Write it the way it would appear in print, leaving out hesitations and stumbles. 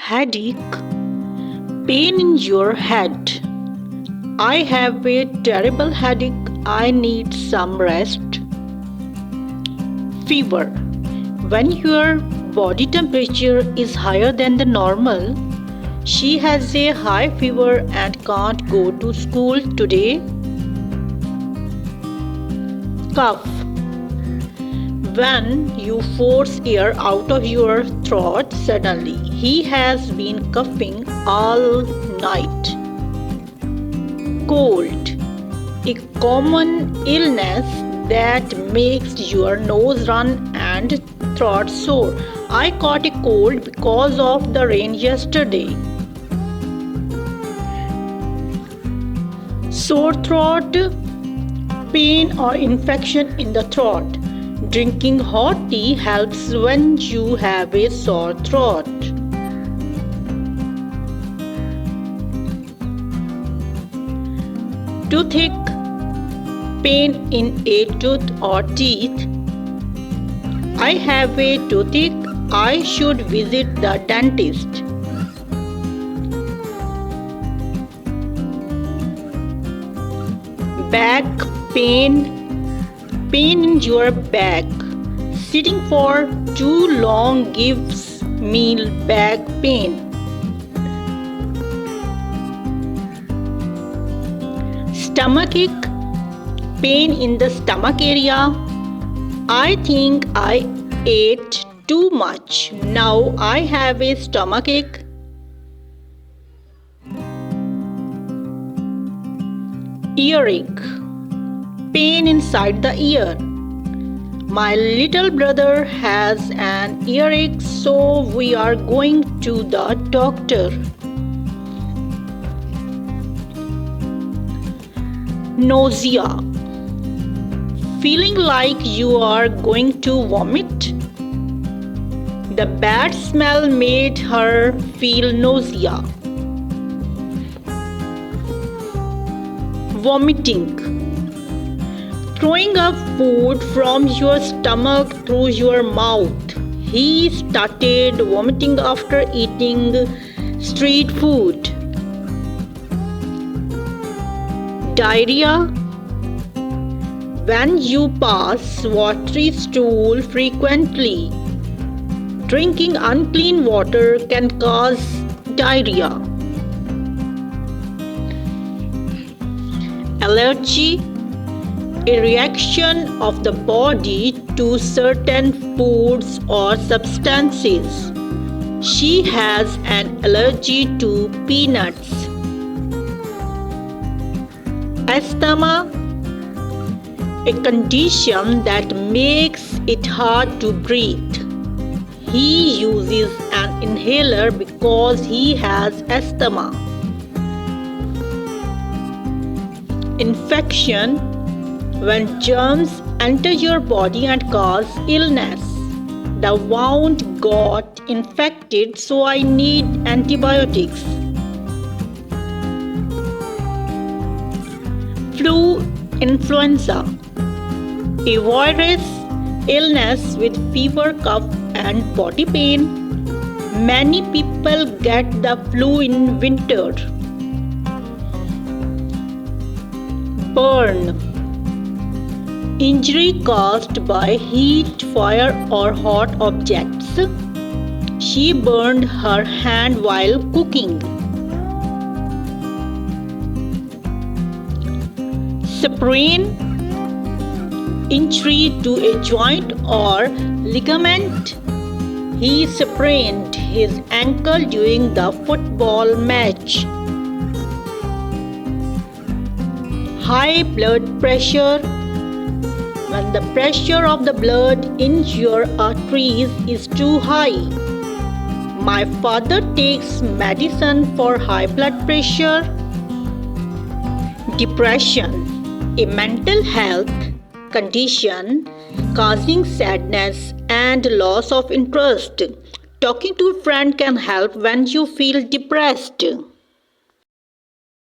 Headache, pain in your head. I have a terrible headache. I need some rest. Fever, when your body temperature is higher than the normal. She has a high fever and can't go to school today. Cough, when you force air out of your throat suddenly. He has been coughing all night. Cold, a common illness that makes your nose run and throat sore. I caught a cold because of the rain yesterday. Sore throat, pain or infection in the throat. Drinking hot tea helps when you have a sore throat. Toothache, pain in a tooth or teeth. I have a toothache. I should visit the dentist. Back pain, pain in your back. Sitting for too long gives me back pain. Stomachache, pain in the stomach area. I think I ate too much. Now I have a stomachache. Earache, pain inside the ear. My little brother has an earache, so we are going to the doctor. Nausea, feeling like you are going to vomit. The bad smell made her feel nausea. Vomiting, throwing up food from your stomach through your mouth. He started vomiting after eating street food. Diarrhea, when you pass watery stool frequently. Drinking unclean water can cause diarrhea. Allergy, a reaction of the body to certain foods or substances. She has an allergy to peanuts. Asthma, a condition that makes it hard to breathe. He uses an inhaler because he has asthma. Infection, when germs enter your body and cause illness. The wound got infected, so I need antibiotics. Flu, influenza, a virus illness with fever, cough and body pain. Many people get the flu in winter. Burn, injury caused by heat, fire or hot objects. She burned her hand while cooking. Sprain, injury to a joint or ligament. He sprained his ankle during the football match. High blood pressure, when the pressure of the blood in your arteries is too high. My father takes medicine for high blood pressure. Depression, a mental health condition causing sadness and loss of interest. Talking to a friend can help when you feel depressed.